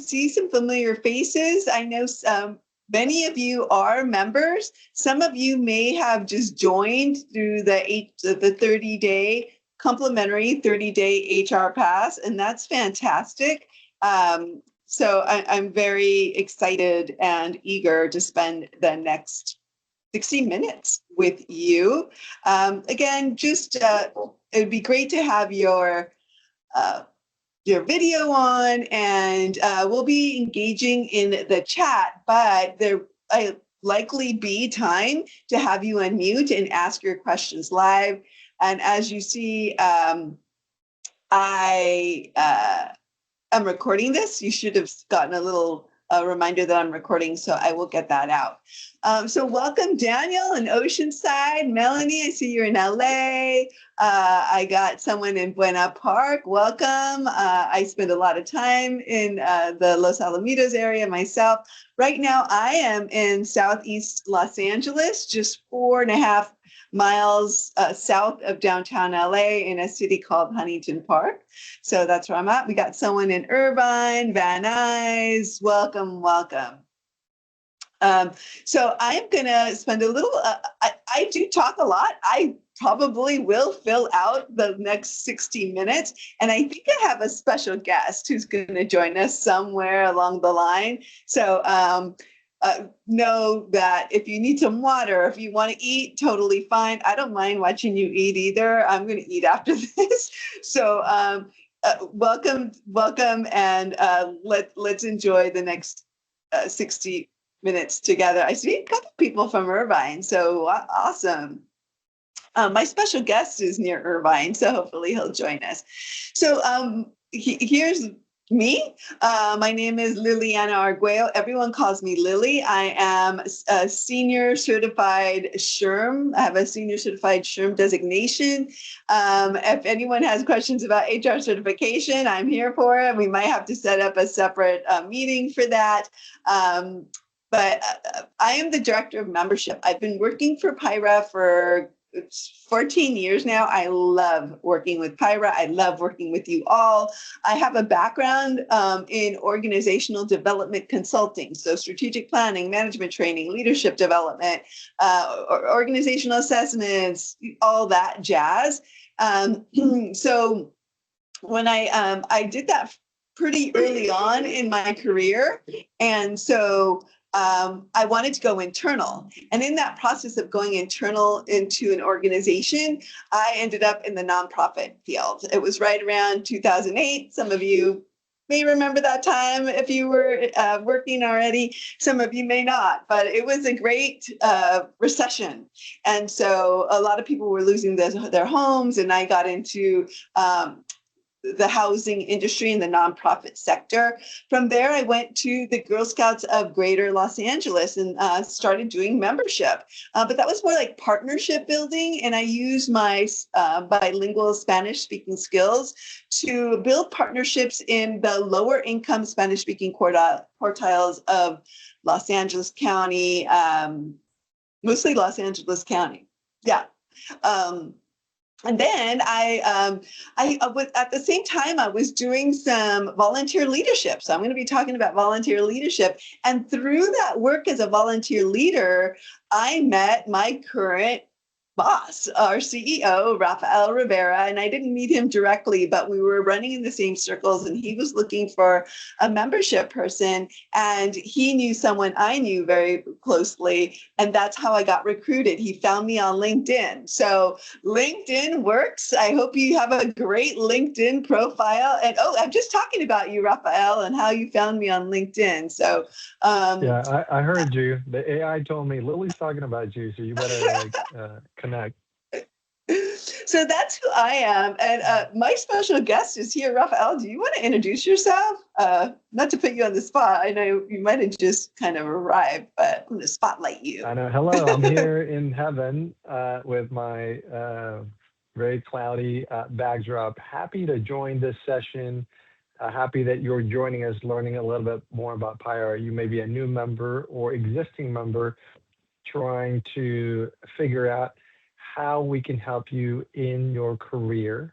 see some familiar faces. I know many of you are members. Some of you may have just joined through the 30-day complimentary 30-day HR pass, and that's fantastic. So I'm very excited and eager to spend the next 60 minutes with you. Again, just it would be great to have your video on, and we'll be engaging in the chat, but there likely be time to have you unmute and ask your questions live. And as you see, I am recording this. You should have gotten a little reminder that I'm recording, so I will get that out. So welcome, Daniel in Oceanside. Melanie, I see you're in LA. I got someone in Buena Park. Welcome. I spend a lot of time in the Los Alamitos area myself. Right now, I am in Southeast Los Angeles, just 4.5 miles south of downtown LA in a city called Huntington Park. So that's where I'm at. We got someone in Irvine, Van Nuys. Welcome, welcome. So I'm going to spend a little, I do talk a lot. I probably will fill out the next 60 minutes. And I think I have a special guest who's going to join us somewhere along the line. So know that if you need some water, if you want to eat, totally fine. I don't mind watching you eat either. I'm going to eat after this. So welcome, and let's enjoy the next 60 minutes together. I see a couple people from Irvine, so awesome. My special guest is near Irvine, so hopefully he'll join us. So here's me. My name is Liliana Arguello. Everyone calls me Lily. I am a senior certified SHRM. I have a senior certified SHRM designation. If anyone has questions about HR certification, I'm here for it. We might have to set up a separate meeting for that. But I am the director of membership. I've been working for PIHRA for 14 years now. I love working with PIHRA. I love working with you all. I have a background in organizational development consulting, so strategic planning, management training, leadership development, organizational assessments, all that jazz. So when I did that pretty early on in my career, and so I wanted to go internal. And in that process of going internal into an organization, I ended up in the nonprofit field. It was right around 2008. Some of you may remember that time if you were working already. Some of you may not, but it was a great recession. And so a lot of people were losing their homes, and I got into the housing industry and the nonprofit sector. From there, I went to the Girl Scouts of Greater Los Angeles and started doing membership. But that was more like partnership building, and I used my bilingual Spanish-speaking skills to build partnerships in the lower income Spanish-speaking quartiles of Los Angeles County, mostly Los Angeles County. Yeah. And then I was, at the same time, I was doing some volunteer leadership. So I'm going to be talking about volunteer leadership. And through that work as a volunteer leader, I met my current boss, our CEO, Rafael Rivera, and I didn't meet him directly, but we were running in the same circles, and he was looking for a membership person, and he knew someone I knew very closely, and that's how I got recruited. He found me on LinkedIn. So LinkedIn works. I hope you have a great LinkedIn profile. And I'm just talking about you, Rafael, and how you found me on LinkedIn. So yeah, I heard you. The AI told me Lily's talking about you, so you better connect. So that's who I am. And my special guest is here. Rafael, do you want to introduce yourself? Not to put you on the spot. I know you might have just kind of arrived, but I'm going to spotlight you. I know. Hello, I'm here in heaven with my very cloudy backdrop. Happy to join this session. Happy that you're joining us, learning a little bit more about PIHRA. You may be a new member or existing member trying to figure out how we can help you in your career.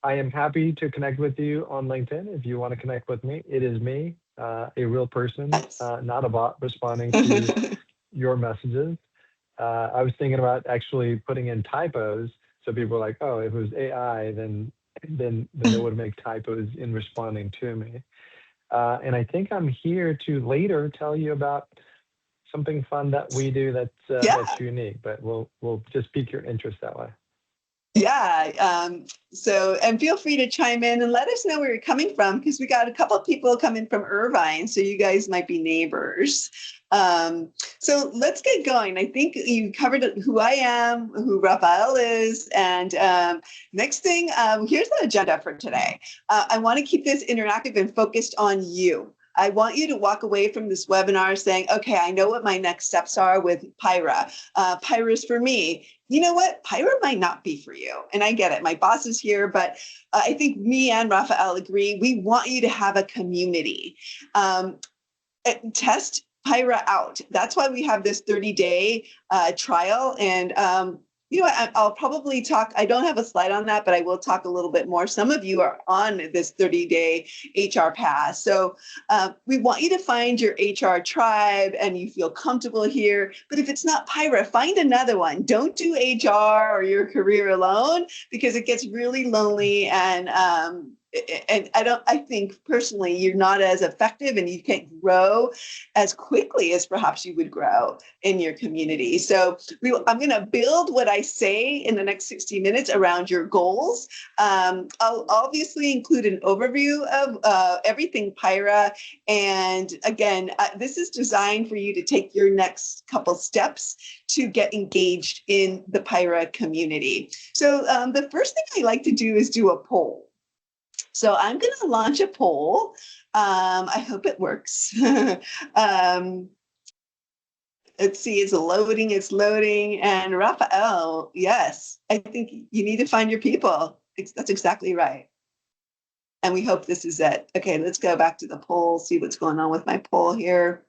I am happy to connect with you on LinkedIn if you want to connect with me. It is me, a real person, Yes. not a bot responding to your messages. I was thinking about actually putting in typos, so people are like, "Oh, if it was AI, then they would make typos in responding to me." And I think I'm here to later tell you about something fun that we do that's Yeah. unique, but we'll just pique your interest that way. Yeah. So, and feel free to chime in and let us know where you're coming from, because we got a couple of people coming from Irvine, so you guys might be neighbors. Um, so let's get going. I think you covered who I am, who Rafael is, and next thing, here's the agenda for today. I want to keep this interactive and focused on you. I want you to walk away from this webinar saying, okay, I know what my next steps are with PIHRA. PIHRA is for me. You know what? PIHRA might not be for you. And I get it. My boss is here, but I think me and Rafael agree. We want you to have a community. Test PIHRA out. That's why we have this 30-day trial. And you know, I'll probably talk, I don't have a slide on that, but I will talk a little bit more. Some of you are on this 30-day HR pass. So we want you to find your HR tribe and you feel comfortable here. But if it's not PIHRA, find another one. Don't do HR or your career alone, because it gets really lonely, and I think personally you're not as effective and you can't grow as quickly as perhaps you would grow in your community. So I'm going to build what I say in the next 60 minutes around your goals. I'll obviously include an overview of everything PIHRA. And again, this is designed for you to take your next couple steps to get engaged in the PIHRA community. So the first thing I like to do is do a poll. So I'm going to launch a poll. I hope it works. Let's see, it's loading. And Raphael, yes, I think you need to find your people. That's exactly right. And we hope this is it. Okay, let's go back to the poll, see what's going on with my poll here.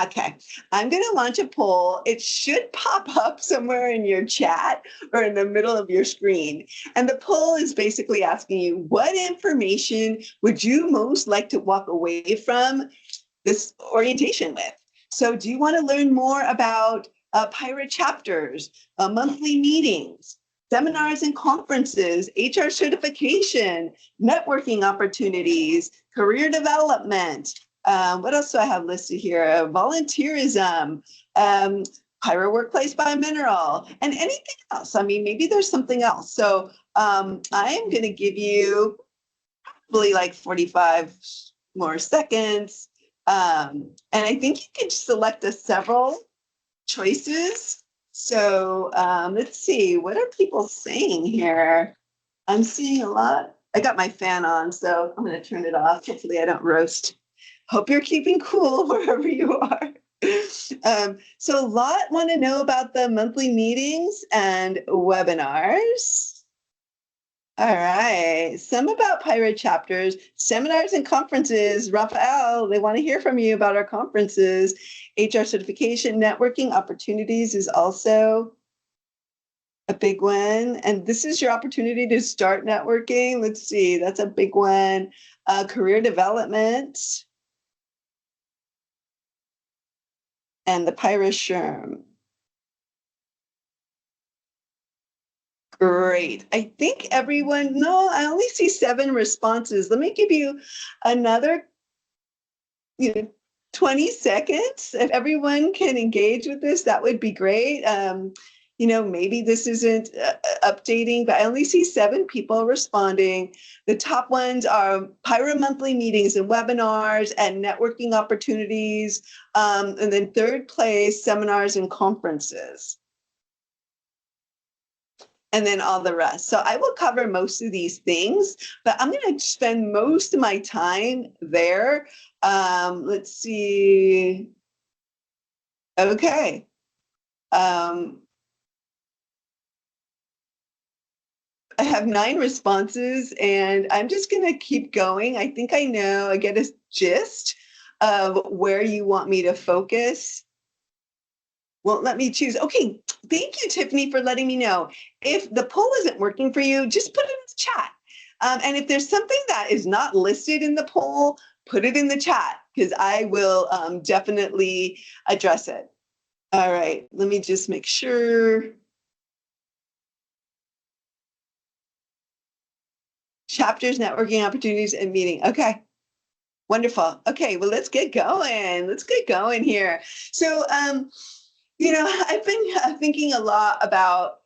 Okay, I'm going to launch a poll. It should pop up somewhere in your chat or in the middle of your screen. And the poll is basically asking you, what information would you most like to walk away from this orientation with? So do you want to learn more about PIHRA chapters, monthly meetings, seminars and conferences, HR certification, networking opportunities, career development? What else do I have listed here? Volunteerism, PIHRA Workplace by Mineral, and anything else. I mean, maybe there's something else. So I am going to give you probably like 45 more seconds. And I think you can select several choices. So let's see, what are people saying here? I'm seeing a lot. I got my fan on, so I'm going to turn it off. Hopefully I don't roast. Hope you're keeping cool wherever you are. So a lot want to know about the monthly meetings and webinars. All right. Some about PIHRA chapters, seminars and conferences. Rafael, they want to hear from you about our conferences. HR certification, networking opportunities is also a big one. And this is your opportunity to start networking. Let's see, that's a big one. Career development and the PIHRA SHRM. Great. I think everyone, no, I only see 7 responses. Let me give you another 20 seconds. If everyone can engage with this, that would be great. Maybe this isn't updating, but I only see 7 people responding. The top ones are PIHRA monthly meetings and webinars and networking opportunities. And then third place, seminars and conferences. And then all the rest. So I will cover most of these things, but I'm going to spend most of my time there. Let's see. Okay. I have 9 responses, and I'm just going to keep going. I think I know, I get a gist of where you want me to focus. won't let me choose. Okay, thank you, Tiffany, for letting me know. If the poll isn't working for you, just put it in the chat. And if there's something that is not listed in the poll, put it in the chat because I will definitely address it. All right, let me just make sure. Chapters, networking opportunities, and meeting. Okay, wonderful. Okay, well, let's get going. Let's get going here. So, I've been thinking a lot about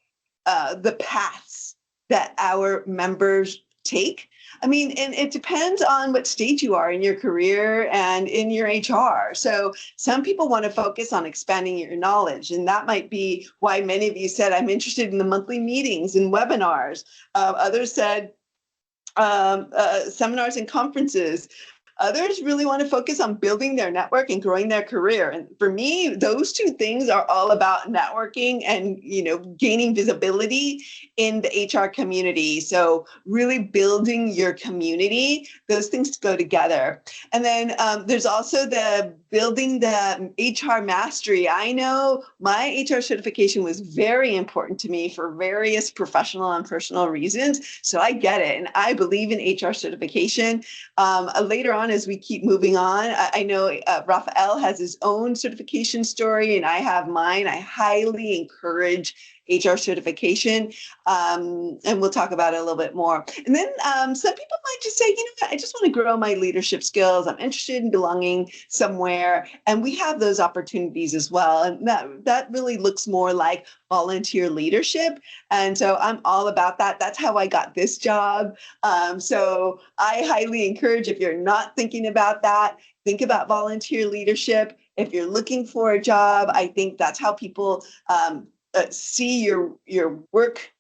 the paths that our members take. I mean, and it depends on what stage you are in your career and in your HR. So some people want to focus on expanding your knowledge, and that might be why many of you said, I'm interested in the monthly meetings and webinars. Others said, seminars and conferences. Others really want to focus on building their network and growing their career. And for me, those two things are all about networking and, gaining visibility in the HR community. So really building your community, those things go together. And then there's also the building the HR mastery. I know my HR certification was very important to me for various professional and personal reasons. So I get it. And I believe in HR certification. Later on, as we keep moving on, I know Raphael has his own certification story and I have mine. I highly encourage HR certification. And we'll talk about it a little bit more. And then some people might just say, I just want to grow my leadership skills. I'm interested in belonging somewhere. And we have those opportunities as well. And that really looks more like volunteer leadership. And so I'm all about that. That's how I got this job. So I highly encourage, if you're not thinking about that, think about volunteer leadership. If you're looking for a job, I think that's how people see your work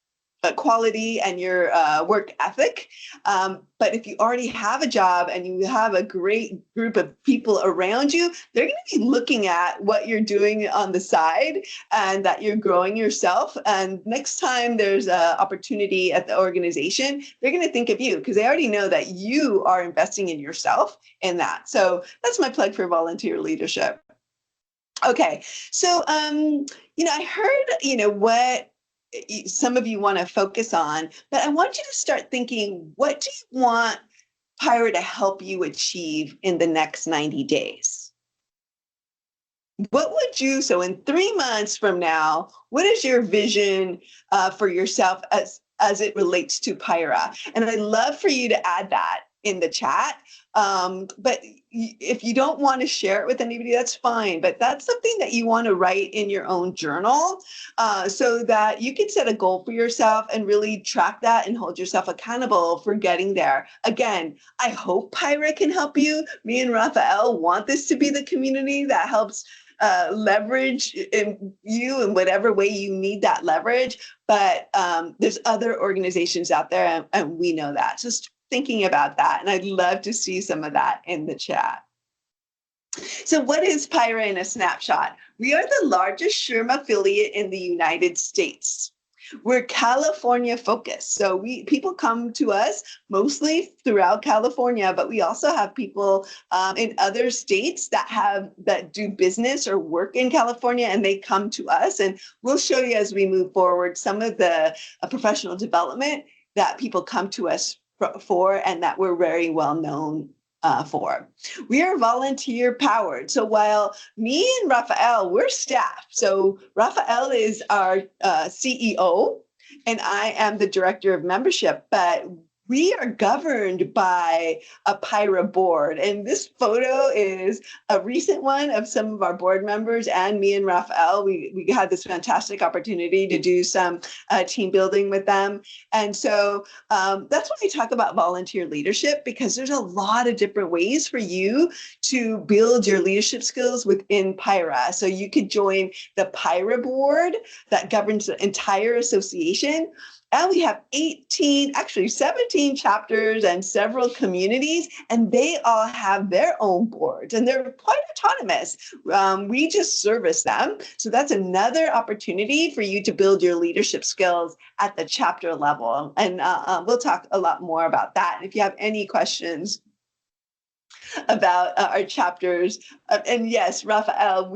quality and your work ethic. But if you already have a job and you have a great group of people around you, they're going to be looking at what you're doing on the side and that you're growing yourself. And next time there's an opportunity at the organization, they're going to think of you because they already know that you are investing in yourself in that. So that's my plug for volunteer leadership. Okay, so I heard what some of you want to focus on, but I want you to start thinking, what do you want PIHRA to help you achieve in the next 90 days? What would you, so in 3 months from now, what is your vision for yourself as it relates to PIHRA? And I'd love for you to add that in the chat. But if you don't want to share it with anybody, that's fine. But that's something that you want to write in your own journal so that you can set a goal for yourself and really track that and hold yourself accountable for getting there. Again, I hope PIHRA can help you. Me and Raphael want this to be the community that helps leverage in you in whatever way you need that leverage. But there's other organizations out there, and we know that. So thinking about that, and I'd love to see some of that in the chat. So what is PIHRA in a snapshot? We are the largest SHRM affiliate in the United States. We're California focused. So people come to us mostly throughout California, but we also have people in other states that do business or work in California, and they come to us. And we'll show you as we move forward some of the professional development that people come to us for and that we're very well known for. We are volunteer powered. So while me and Raphael, we're staff. So Raphael is our CEO and I am the director of membership, but we are governed by a PIHRA board. And this photo is a recent one of some of our board members and me and Raphael. We had this fantastic opportunity to do some team building with them. And so that's when we talk about volunteer leadership, because there's a lot of different ways for you to build your leadership skills within PIHRA. So you could join the PIHRA board that governs the entire association. And we have 17 chapters and several communities, and they all have their own boards, and they're quite autonomous. We just service them. So that's another opportunity for you to build your leadership skills at the chapter level. And we'll talk a lot more about that. And if you have any questions, about our chapters. And yes, Raphael,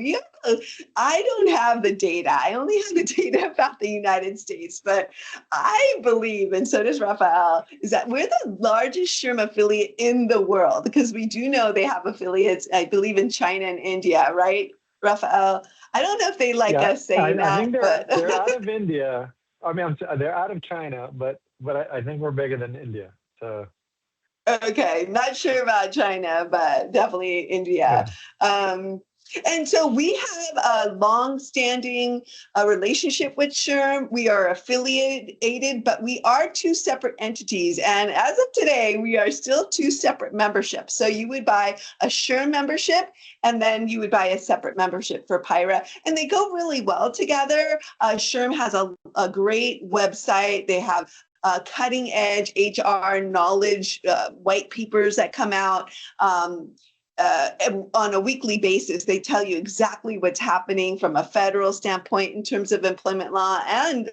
I don't have the data. I only have the data about the United States, but I believe, and so does Raphael, is that we're the largest SHRM affiliate in the world, because we do know they have affiliates, I believe, in China and India, right, Raphael? I don't know if they like Yeah, us saying I that, think but they're out of India. I mean, they're out of China, but I think we're bigger than India. So okay, not sure about China, but definitely India. yeah, Um, and so we have a long-standing relationship with SHRM. We are affiliated, but we are two separate entities. And as of today, we are still two separate memberships. So you would buy a SHRM membership, and then you would buy a separate membership for PIHRA. And they go really well together. SHRM has a great website. They have cutting edge HR knowledge white papers that come out. On a weekly basis, they tell you exactly what's happening from a federal standpoint in terms of employment law, and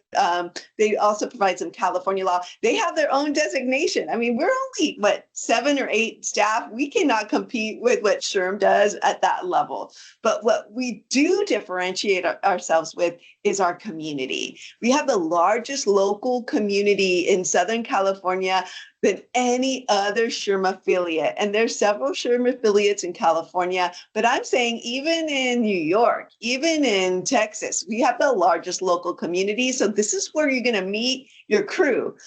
they also provide some California law. They have their own designation. I mean, we're only, 7 or 8 staff. We cannot compete with what SHRM does at that level. But what we do differentiate ourselves with is our community. We have the largest local community in Southern California than any other SHRM affiliate. And there's several SHRM affiliates in California, but I'm saying even in New York, even in Texas, we have the largest local community. So this is where you're gonna meet your crew.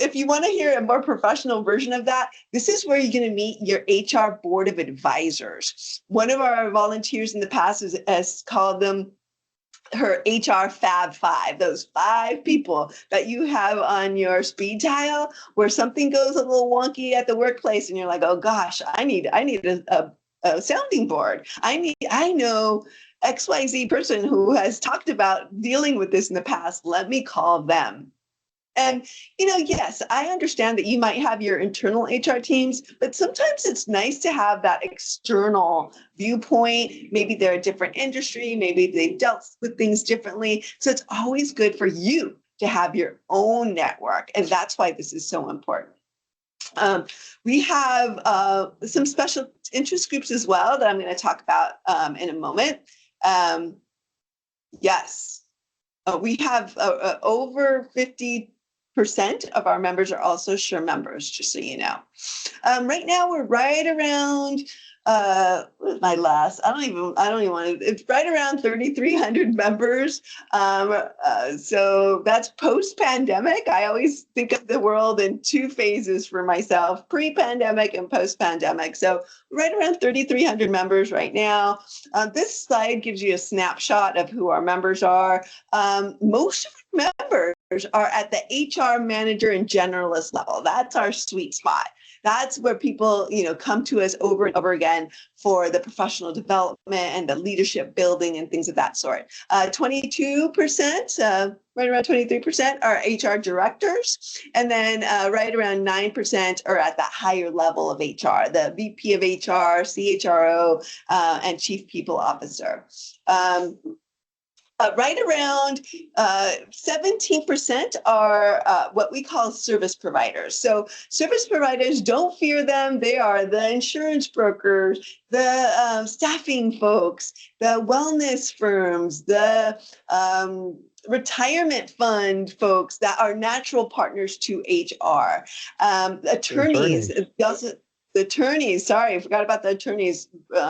If you wanna hear a more professional version of that, this is where you're gonna meet your HR board of advisors. One of our volunteers in the past has called them her HR Fab Five, those 5 people that you have on your speed dial where something goes a little wonky at the workplace and you're like, oh gosh, I need a sounding board. I know XYZ person who has talked about dealing with this in the past. Let me call them. And, yes, I understand that you might have your internal HR teams, but sometimes it's nice to have that external viewpoint. Maybe they're a different industry, maybe they've dealt with things differently. So it's always good for you to have your own network. And that's why this is so important. We have some special interest groups as well that I'm going to talk about in a moment. Yes, we have over 50% of our members are also SHRM members, just so you know. Right now we're right around my last, I don't even want to, it's right around 3,300 members. So that's post-pandemic. I always think of the world in 2 phases for myself, pre-pandemic and post-pandemic. So right around 3,300 members right now. This slide gives you a snapshot of who our members are. Most of our members are at the HR manager and generalist level. That's our sweet spot. That's where people, come to us over and over again for the professional development and the leadership building and things of that sort. 22%, right around 23% are HR directors. And then right around 9% are at that higher level of HR, the VP of HR, CHRO, and Chief People Officer. Right around 17% are what we call service providers. So service providers, don't fear them. They are the insurance brokers, the staffing folks, the wellness firms, the retirement fund folks that are natural partners to HR. Attorneys. The attorneys, sorry, I forgot about the attorneys,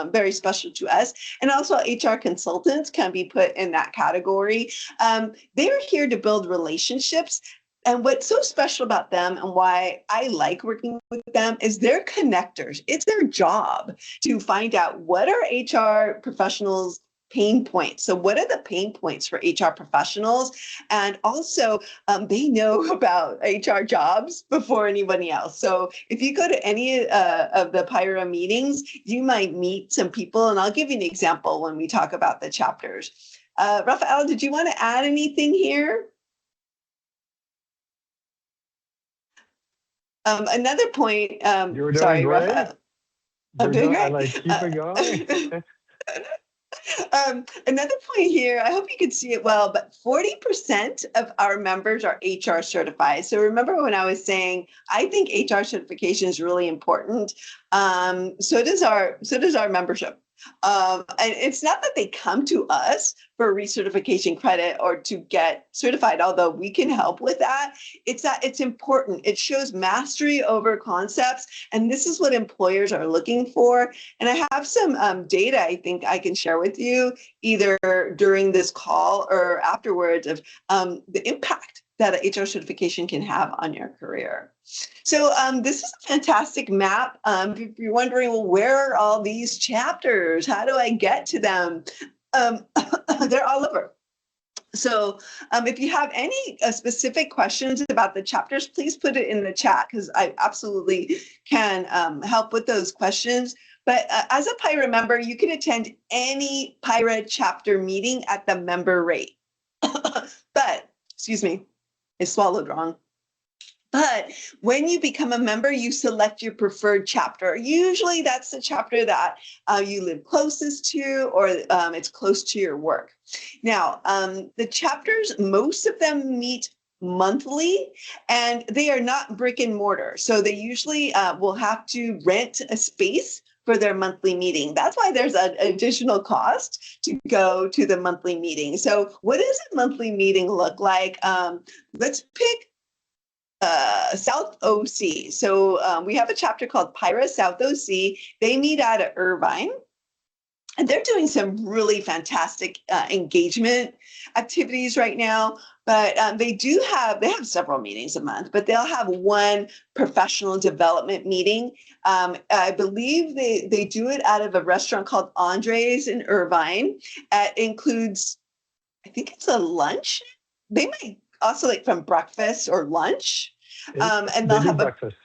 very special to us. And also HR consultants can be put in that category. They're here to build relationships. And what's so special about them and why I like working with them is they're connectors. It's their job to find out what are HR professionals' pain points. So what are the pain points for HR professionals? And also they know about HR jobs before anybody else. So if you go to any of the PIHRA meetings, you might meet some people, and I'll give you an example when we talk about the chapters. Raphael, did you want to add anything here? Another point, you were doing sorry, great. Raphael. I'm doing great. Keep it going. Another point here, I hope you can see it well, but 40% of our members are HR certified. So remember when I was saying, I think HR certification is really important. So does our membership. And it's not that they come to us for recertification credit or to get certified, although we can help with that. It's that it's important. It shows mastery over concepts. And this is what employers are looking for. And I have some data I think I can share with you either during this call or afterwards of the impact that an HR certification can have on your career. So this is a fantastic map. If you're wondering, well, where are all these chapters? How do I get to them? They're all over. So if you have any specific questions about the chapters, please put it in the chat because I absolutely can help with those questions. But as a PIHRA member, you can attend any PIHRA chapter meeting at the member rate. But, excuse me, I swallowed wrong. But when you become a member, you select your preferred chapter. Usually that's the chapter that you live closest to or it's close to your work. Now, the chapters, most of them meet monthly and they are not brick and mortar. So they usually will have to rent a space for their monthly meeting. That's why there's an additional cost to go to the monthly meeting. So what does a monthly meeting look like? Let's pick South OC. So we have a chapter called PIHRA South OC. They meet out of Irvine. And they're doing some really fantastic engagement activities right now. But they have several meetings a month, but they'll have one professional development meeting. I believe they do it out of a restaurant called Andre's in Irvine. It includes, I think it's a lunch. They might also like from breakfast or lunch. And they'll have breakfast.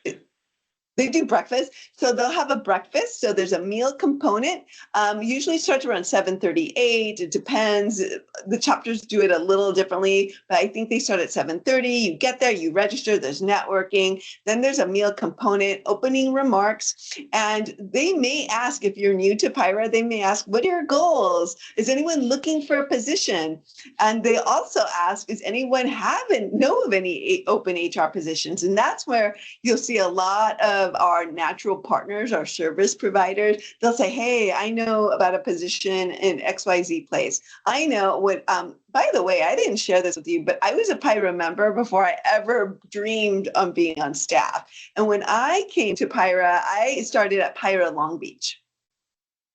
They do breakfast. So they'll have a breakfast. So there's a meal component. Usually starts around 7:38. It depends. The chapters do it a little differently, but I think they start at 7:30. You get there, you register, there's networking. Then there's a meal component, opening remarks. And they may ask, if you're new to PIHRA, they may ask, what are your goals? Is anyone looking for a position? And they also ask, is anyone know of any open HR positions? And that's where you'll see a lot of our natural partners, our service providers. They'll say, hey, I know about a position in XYZ place. I know what, by the way, I didn't share this with you, but I was a PIHRA member before I ever dreamed of being on staff. And when I came to PIHRA, I started at PIHRA Long Beach.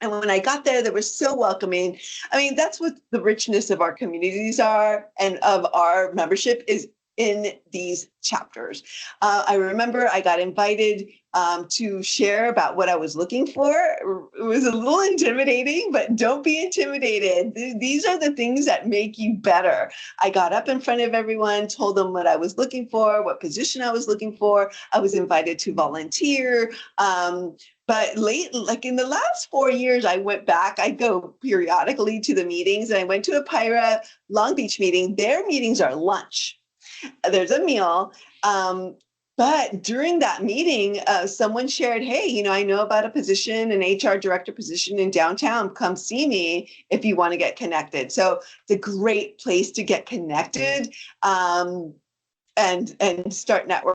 And when I got there, they were so welcoming. I mean, that's what the richness of our communities are and of our membership is in these chapters. I remember I got invited to share about what I was looking for. It was a little intimidating, but don't be intimidated. These are the things that make you better. I got up in front of everyone, told them what I was looking for, what position I was looking for. I was invited to volunteer. But like in the last 4 years, I went back. I go periodically to the meetings, and I went to a PIHRA Long Beach meeting. Their meetings are lunch. There's a meal. But during that meeting, someone shared, hey, I know about a position, an HR director position in downtown. Come see me if you want to get connected. So it's a great place to get connected and start networking.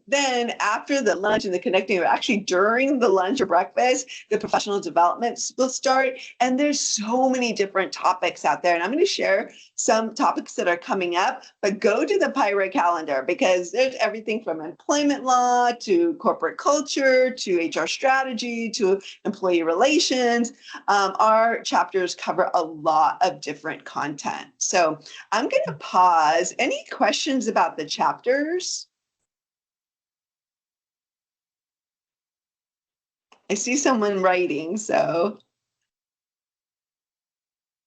Then after the lunch and the connecting, or actually during the lunch or breakfast, the professional development will start. And there's so many different topics out there. And I'm going to share some topics that are coming up, but go to the PIHRA calendar because there's everything from employment law to corporate culture to HR strategy to employee relations. Our chapters cover a lot of different content. So I'm going to pause. Any questions about the chapters? I see someone writing, so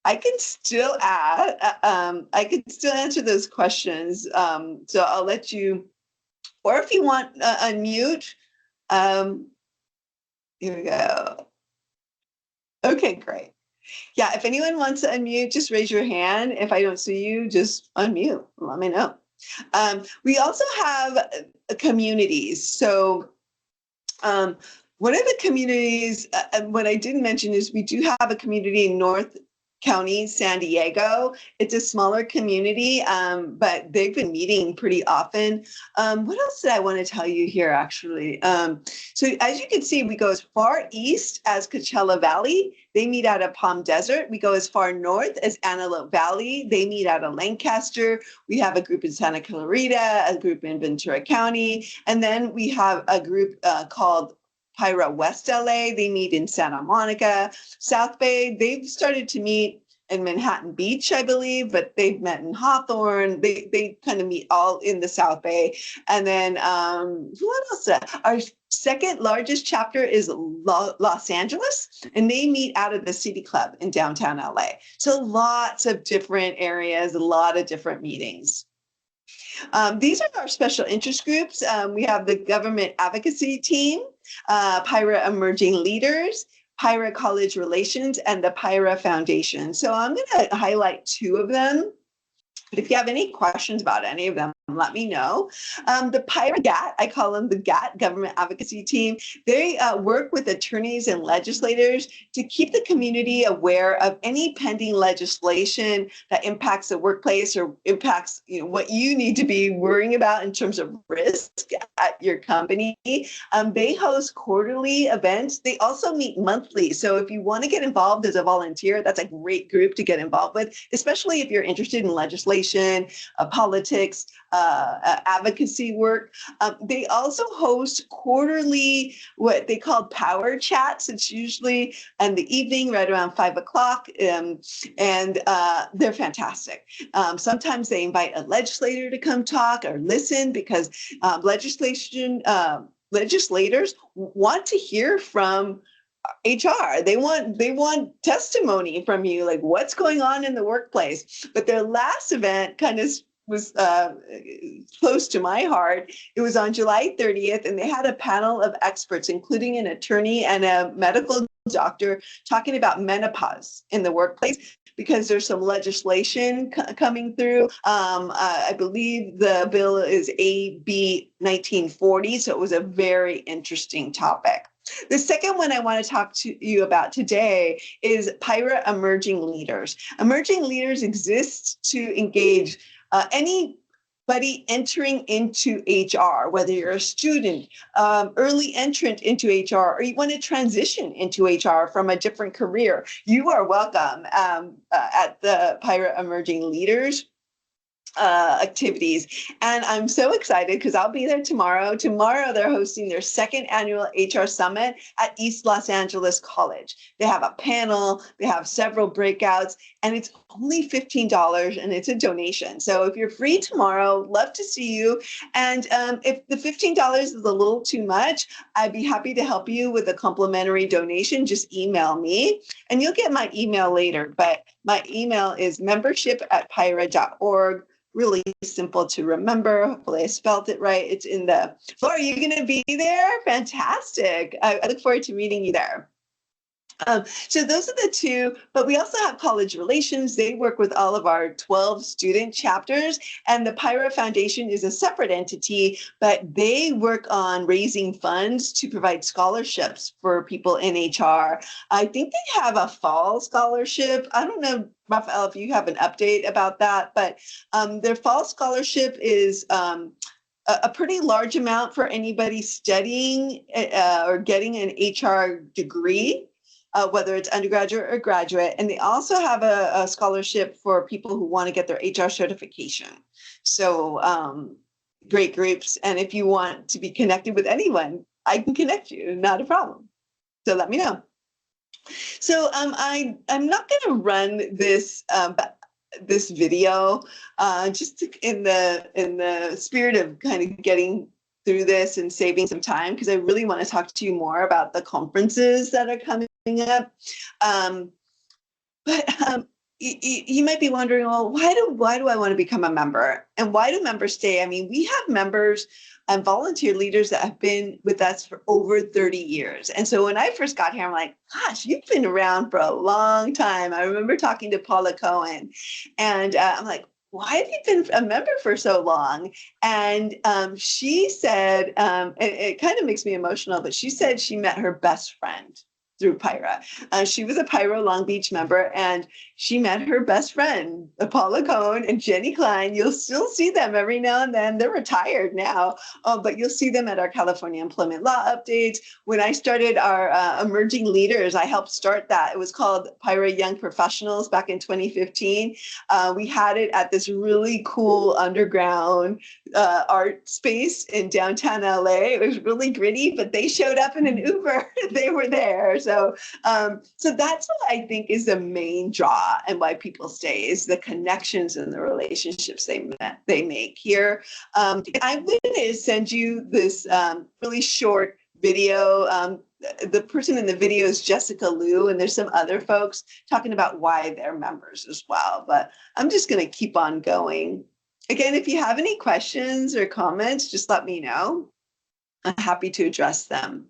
I can still answer those questions. So I'll let you, or if you want, unmute. Here we go. Okay, great. Yeah, if anyone wants to unmute, just raise your hand. If I don't see you, just unmute. Let me know. We also have communities. So One of the communities, what I didn't mention is we do have a community in North County, San Diego. It's a smaller community, but they've been meeting pretty often. What else did I want to tell you here, actually? So as you can see, we go as far east as Coachella Valley. They meet out of Palm Desert. We go as far north as Antelope Valley. They meet out of Lancaster. We have a group in Santa Clarita, a group in Ventura County, and then we have a group called PIHRA West LA. They meet in Santa Monica. South Bay, they've started to meet in Manhattan Beach, I believe, but they've met in Hawthorne. They kind of meet all in the South Bay. And then what else? Our second largest chapter is Los Angeles, and they meet out of the City Club in downtown LA. So lots of different areas, a lot of different meetings. These are our special interest groups. We have the Government Advocacy Team, PIHRA Emerging Leaders, PIHRA College Relations, and the PIHRA Foundation. So I'm going to highlight two of them. But if you have any questions about any of them, let me know. The PIHRA GAT, I call them the GAT, Government Advocacy Team. They work with attorneys and legislators to keep the community aware of any pending legislation that impacts the workplace or impacts what you need to be worrying about in terms of risk at your company. They host quarterly events. They also meet monthly. So if you want to get involved as a volunteer, that's a great group to get involved with, especially if you're interested in legislation, politics, advocacy work. They also host quarterly, what they call power chats. It's usually in the evening, right around 5 o'clock, and they're fantastic. Sometimes they invite a legislator to come talk or listen because legislators want to hear from HR. They want testimony from you, like what's going on in the workplace. But their last event kind of was close to my heart. It was on July 30th, and they had a panel of experts, including an attorney and a medical doctor, talking about menopause in the workplace, because there's some legislation coming through. I believe the bill is AB 1940, so it was a very interesting topic. The second one I want to talk to you about today is PIHRA Emerging Leaders. Emerging leaders exist to engage anybody entering into HR, whether you're a student, early entrant into HR, or you want to transition into HR from a different career. You are welcome at the PIHRA Emerging Leaders activities. And I'm so excited because I'll be there tomorrow. Tomorrow, they're hosting their second annual HR Summit at East Los Angeles College. They have a panel, they have several breakouts, and it's only $15 and it's a donation. So if you're free tomorrow, love to see you. And if the $15 is a little too much, I'd be happy to help you with a complimentary donation. Just email me and you'll get my email later. But my email is membership@pihra.org. Really simple to remember. Hopefully I spelled it right. It's in the floor. Are you going to be there? Fantastic. I look forward to meeting you there. So those are the two, but we also have college relations. They work with all of our 12 student chapters, and the PIHRA Foundation is a separate entity, but they work on raising funds to provide scholarships for people in HR. I think they have a fall scholarship. I don't know, Raphael, if you have an update about that, but their fall scholarship is a pretty large amount for anybody studying or getting an HR degree. Whether it's undergraduate or graduate. And they also have a scholarship for people who want to get their HR certification. So great groups. And if you want to be connected with anyone, I can connect you, not a problem. So let me know. So I'm not going to run this this video just in the spirit of kind of getting through this and saving some time, because I really want to talk to you more about the conferences that are coming up. But you might be wondering, well, why do I want to become a member? And why do members stay? I mean, we have members and volunteer leaders that have been with us for over 30 years. And so when I first got here, I'm like, gosh, you've been around for a long time. I remember talking to Paula Cohen, and I'm like, why have you been a member for so long? And she said, it kind of makes me emotional, but she said she met her best friend through PIHRA. She was a PIHRA Long Beach member, and she met her best friend, Paula Cohn and Jenny Klein. You'll still see them every now and then. They're retired now, but you'll see them at our California employment law updates. When I started our emerging leaders, I helped start that. It was called PIHRA Young Professionals back in 2015. We had it at this really cool underground art space in downtown LA. It was really gritty, but they showed up in an Uber. They were there. So that's what I think is the main draw and why people stay, is the connections and the relationships they make here. I'm going to send you this really short video. The person in the video is Jessica Liu, and there's some other folks talking about why they're members as well. But I'm just going to keep on going. Again, if you have any questions or comments, just let me know. I'm happy to address them.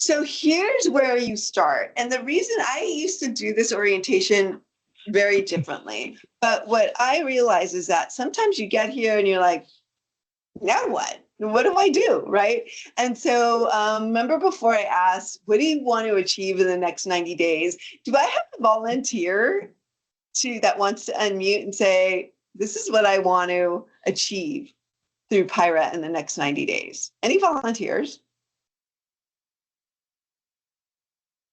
So here's where you start. And the reason I used to do this orientation very differently, but what I realize is that sometimes you get here and you're like, now what? What do I do, right? And so remember before I asked, what do you want to achieve in the next 90 days? Do I have a volunteer that wants to unmute and say, this is what I want to achieve through PIHRA in the next 90 days? Any volunteers?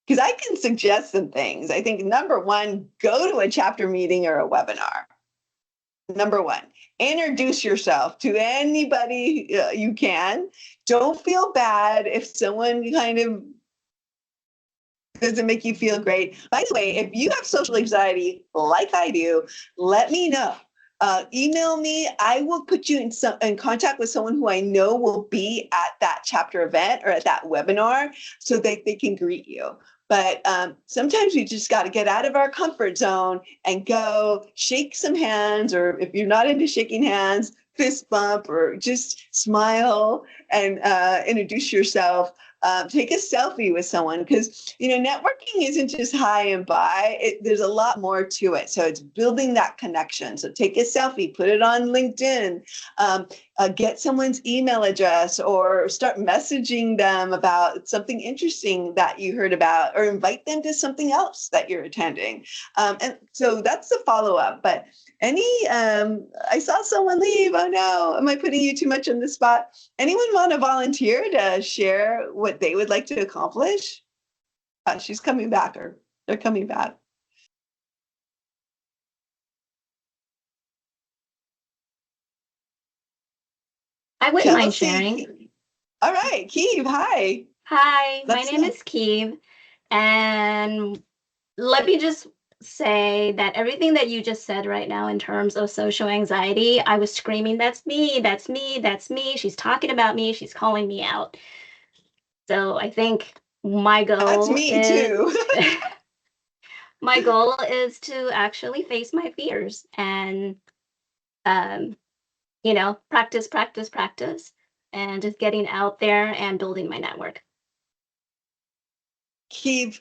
Because I can suggest some things. I think number one, go to a chapter meeting or a webinar. Number one, introduce yourself to anybody you can. Don't feel bad if someone kind of doesn't make you feel great. By the way, if you have social anxiety like I do, let me know. Email me. I will put you in contact with someone who I know will be at that chapter event or at that webinar so that they can greet you. But sometimes we just got to get out of our comfort zone and go shake some hands, or if you're not into shaking hands, fist bump, or just smile and introduce yourself. Take a selfie with someone, because networking isn't just hi and bye. There's a lot more to it. So it's building that connection. So take a selfie, put it on LinkedIn, get someone's email address, or start messaging them about something interesting that you heard about, or invite them to something else that you're attending. And so that's the follow-up. But I saw someone leave. Oh no, am I putting you too much on the spot? Anyone want to volunteer to share what they would like to accomplish? She's coming back, or they're coming back. I wouldn't mind sharing. All right, Keeve, hi. Hi, my name is Keeve, and let me just say that everything that you just said right now in terms of social anxiety, I was screaming, that's me, that's me, that's me. She's talking about me, she's calling me out. So I think my goal That's me too. My goal is to actually face my fears and practice, practice, practice, and just getting out there and building my network. Keeve,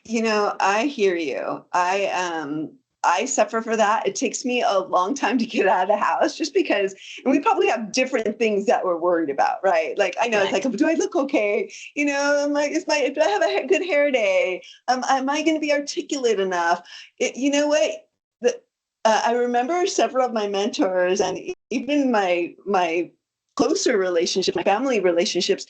I hear you. I suffer for that. It takes me a long time to get out of the house, just because, and we probably have different things that we're worried about, right? Like, I know, right. It's like, do I look okay? I'm like, do I have a good hair day? Am I going to be articulate enough? You know what? I remember several of my mentors, and even my closer relationships, my family relationships,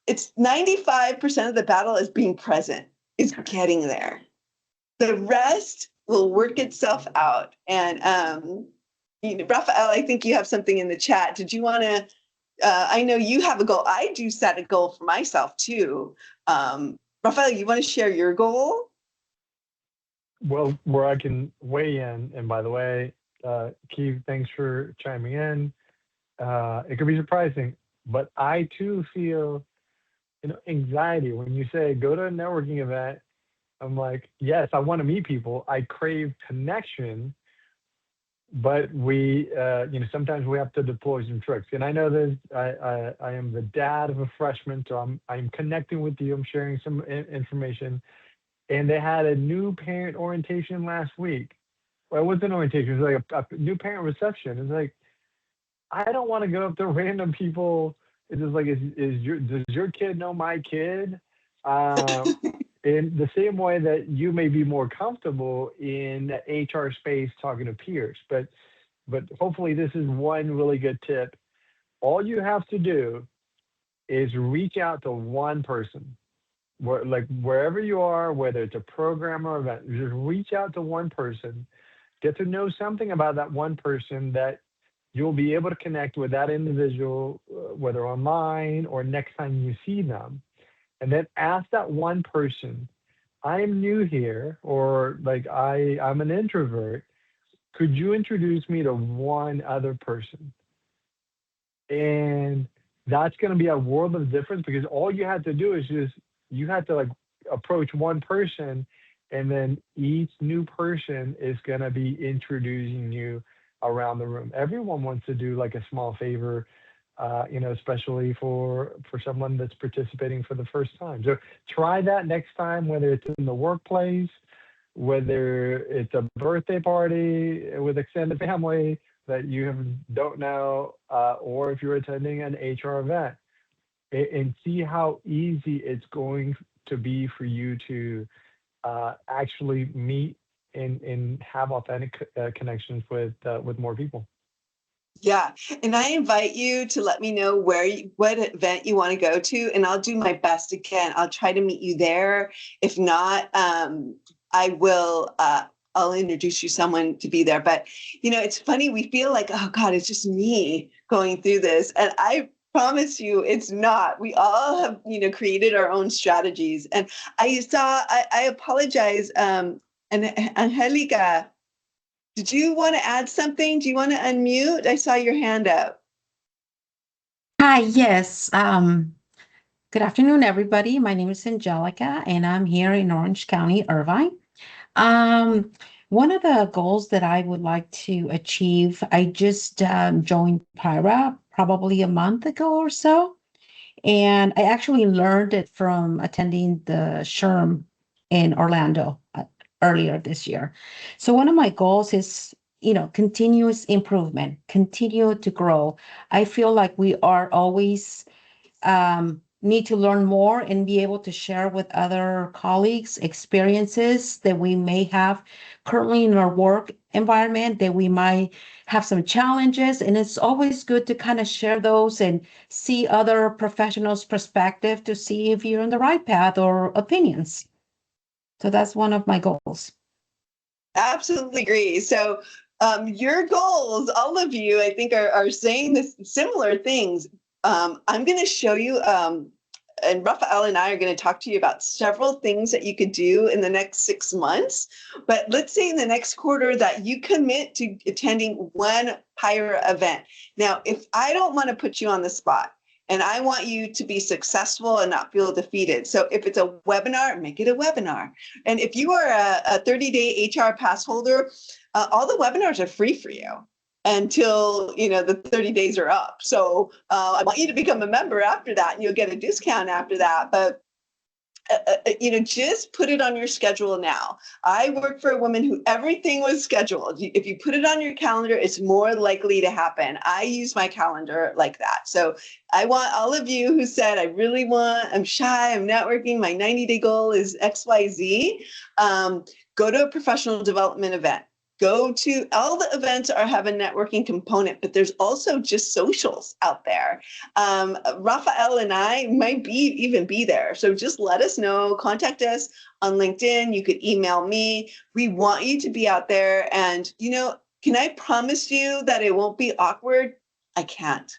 it's 95% of the battle is being present, is getting there. The rest will work itself out. And Raphael, I think you have something in the chat. Did you want to, I know you have a goal. I do set a goal for myself too. Raphael, you want to share your goal? Well, where I can weigh in, and by the way, Keith, thanks for chiming in. It could be surprising, but I too feel anxiety when you say go to a networking event. I'm like, yes, I want to meet people. I crave connection, but we, sometimes we have to deploy some tricks. And I know that I am the dad of a freshman, so I'm connecting with you. I'm sharing some information. And they had a new parent orientation last week. well, it wasn't orientation. It was like a new parent reception. It's like, I don't want to go up to random people. It's just like, does your kid know my kid? Um, in the same way that you may be more comfortable in the HR space talking to peers, but hopefully this is one really good tip. All you have to do is reach out to one person, wherever you are, whether it's a program or event, just reach out to one person, get to know something about that one person that you'll be able to connect with that individual, whether online or next time you see them. And then ask that one person, I'm new here, or like I'm an introvert. Could you introduce me to one other person? And that's going to be a world of difference because all you had to do is just, you had to like approach one person, and then each new person is going to be introducing you around the room. Everyone wants to do like a small favor, especially for someone that's participating for the first time. So try that next time, whether it's in the workplace, whether it's a birthday party with extended family that you don't know, or if you're attending an HR event, and see how easy it's going to be for you to actually meet and have authentic connections with more people. Yeah, and I invite you to let me know what event you want to go to, and I'll do my best. Again, I'll try to meet you there. If not, I will. I'll introduce you someone to be there. But it's funny. We feel like, oh God, it's just me going through this, and I promise you, it's not. We all have created our own strategies. And I saw. I apologize. And Angelica, did you want to add something? Do you want to unmute? I saw your hand up. Hi, yes. Good afternoon, everybody. My name is Angelica, and I'm here in Orange County, Irvine. Um, One of the goals that I would like to achieve, I just joined PIHRA probably a month ago or so, and I actually learned it from attending the SHRM in Orlando earlier this year. So one of my goals is, continuous improvement, continue to grow. I feel like we are always need to learn more and be able to share with other colleagues experiences that we may have currently in our work environment, that we might have some challenges. And it's always good to kind of share those and see other professionals' perspective to see if you're on the right path or opinions. So that's one of my goals. Absolutely agree. So your goals, all of you, I think are saying this similar things. I'm going to show you, and Raphael and I are going to talk to you about several things that you could do in the next 6 months. But let's say in the next quarter that you commit to attending one PIHRA event. Now, if I don't want to put you on the spot, and I want you to be successful and not feel defeated. So if it's a webinar, make it a webinar. And if you are a 30-day HR pass holder, all the webinars are free for you until the 30 days are up. So I want you to become a member after that, and you'll get a discount after that. But just put it on your schedule now. I work for a woman who everything was scheduled. If you put it on your calendar, it's more likely to happen. I use my calendar like that. So I want all of you who said, I'm shy, I'm networking, my 90-day goal is XYZ, go to a professional development event. Go to all the events have a networking component, but there's also just socials out there. Raphael and I might even be there. So just let us know, contact us on LinkedIn. You could email me. We want you to be out there. And, can I promise you that it won't be awkward? I can't,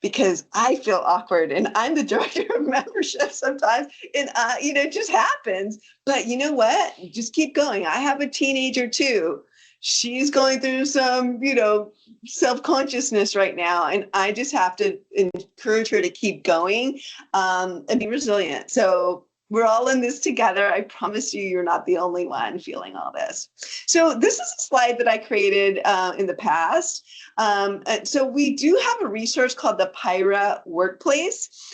because I feel awkward and I'm the director of membership sometimes. And, it just happens. But you know what? Just keep going. I have a teenager too. She's going through some, self-consciousness right now. And I just have to encourage her to keep going and be resilient. So we're all in this together. I promise you, you're not the only one feeling all this. So this is a slide that I created in the past. And so we do have a resource called the PIHRA Workplace.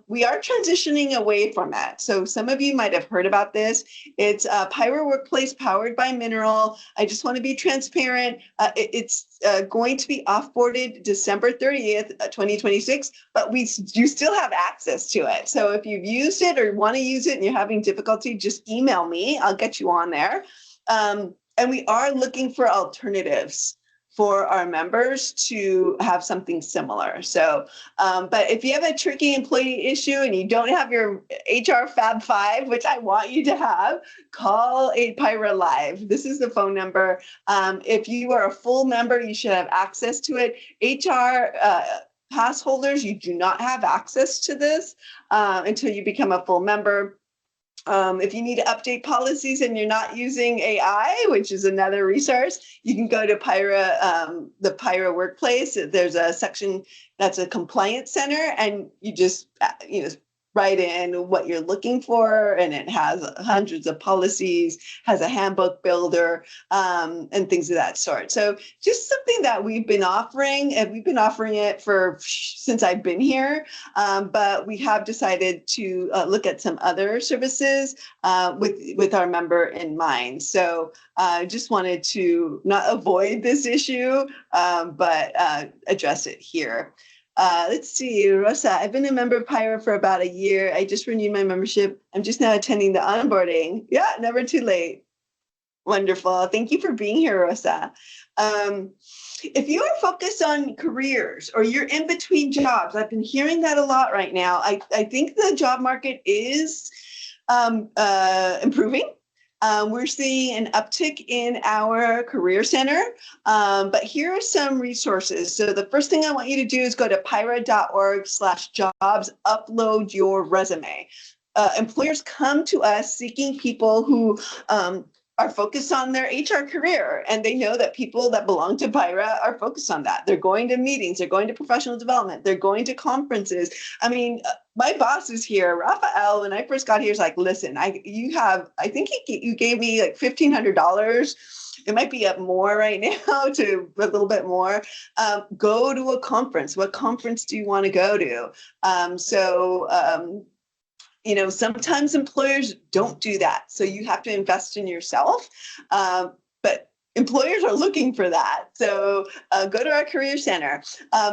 We are transitioning away from it. So some of you might have heard about this. It's a PIHRA Workplace powered by Mineral. I just want to be transparent. It's going to be offboarded December 30th, 2026, but you still have access to it. So if you've used it or want to use it and you're having difficulty, just email me. I'll get you on there. And we are looking for alternatives for our members to have something similar. So, but if you have a tricky employee issue and you don't have your HR Fab 5, which I want you to have, call PIHRA Live. This is the phone number. If you are a full member, you should have access to it. HR pass holders, you do not have access to this until you become a full member. If you need to update policies and you're not using AI, which is another resource, you can go to PIHRA, the PIHRA Workplace. There's a section that's a compliance center, and you just write in what you're looking for, and it has hundreds of policies, has a handbook builder, and things of that sort. So just something that we've been offering, and we've been offering it since I've been here, but we have decided to look at some other services with our member in mind. So I just wanted to not avoid this issue, but address it here. Let's see, Rosa, I've been a member of PIHRA for about a year. I just renewed my membership. I'm just now attending the onboarding. Yeah, never too late. Wonderful. Thank you for being here, Rosa. If you are focused on careers or you're in between jobs, I've been hearing that a lot right now. I think the job market is improving. We're seeing an uptick in our career center, but here are some resources. So the first thing I want you to do is go to PIHRA.org/jobs, upload your resume. Employers come to us seeking people who are focused on their HR career, and they know that people that belong to PIHRA are focused on that. They're going to meetings, they're going to professional development, they're going to conferences. I mean, my boss is here, Raphael, when I first got here, he's like, listen, I think you gave me like $1,500. It might be up more right now to a little bit more. Go to a conference. What conference do you want to go to? Sometimes employers don't do that. So you have to invest in yourself. But employers are looking for that. So go to our career center.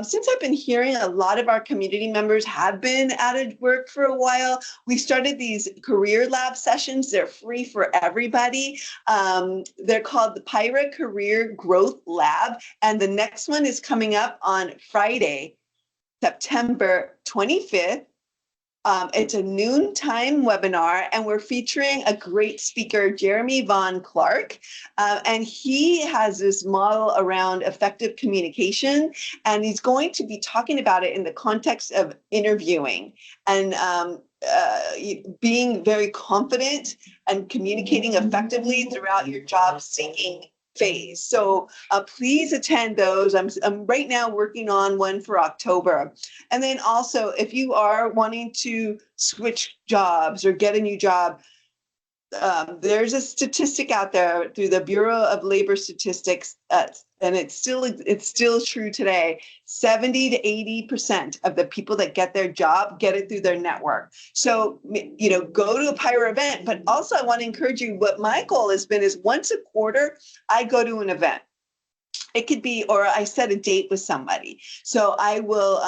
Since I've been hearing a lot of our community members have been out of work for a while, we started these career lab sessions. They're free for everybody. They're called the PIHRA Career Growth Lab. And the next one is coming up on Friday, September 25th. It's a noontime webinar, and we're featuring a great speaker, Jeremy Von Clark, and he has this model around effective communication, and he's going to be talking about it in the context of interviewing and being very confident and communicating effectively throughout your job seeking phase. So please attend those. I'm right now working on one for October. And then also, if you are wanting to switch jobs or get a new job, there's a statistic out there through the Bureau of Labor Statistics, and it's still true today. 70 to 80% of the people that get their job get it through their network. So, go to a PIHRA event, but also I want to encourage you, what my goal has been is once a quarter, I go to an event. It could be, or I set a date with somebody. So I will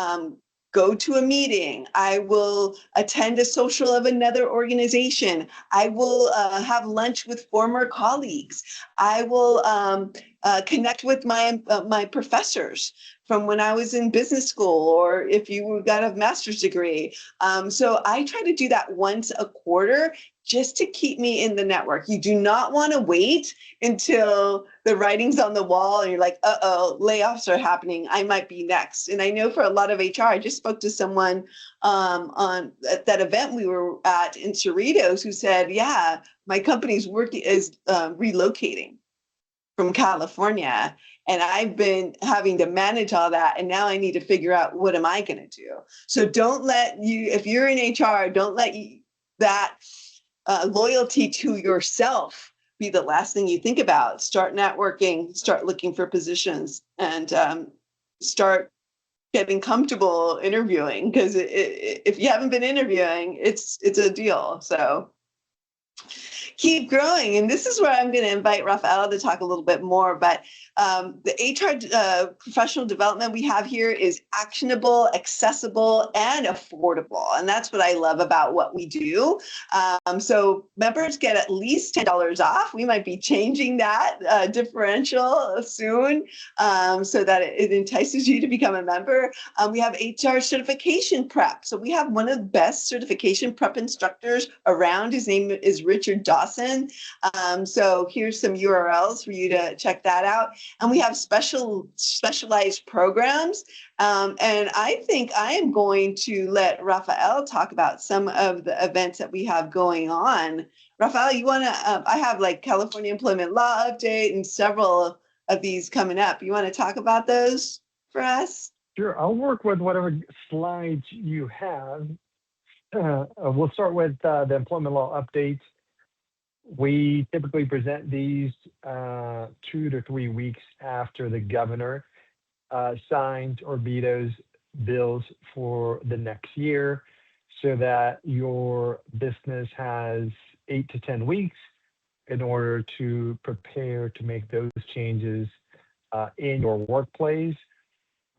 go to a meeting. I will attend a social of another organization. I will have lunch with former colleagues. I will connect with my professors from when I was in business school, or if you got a master's degree. So I try to do that once a quarter just to keep me in the network. You do not want to wait until the writing's on the wall and you're like, uh-oh, layoffs are happening. I might be next. And I know for a lot of HR, I just spoke to someone at that event we were at in Cerritos who said, yeah, my company's relocating from California. And I've been having to manage all that. And now I need to figure out, what am I going to do? So if you're in HR, don't let that loyalty to yourself be the last thing you think about. Start networking, start looking for positions, and start getting comfortable interviewing, because if you haven't been interviewing, it's a deal. So keep growing. And this is where I'm going to invite Rafael to talk a little bit more. But the HR professional development we have here is actionable, accessible, and affordable. And that's what I love about what we do. So members get at least $10 off. We might be changing that differential soon, so that it entices you to become a member. We have HR certification prep. So we have one of the best certification prep instructors around. His name is Richard Dawson. So here's some URLs for you to check that out. And we have specialized programs. And I think I am going to let Rafael talk about some of the events that we have going on. Rafael, you want to, I have like California Employment Law Update and several of these coming up. You want to talk about those for us? Sure. I'll work with whatever slides you have. We'll start with the employment law updates. We typically present these 2 to 3 weeks after the governor signs or vetoes bills for the next year, so that your business has 8 to 10 weeks in order to prepare to make those changes in your workplace.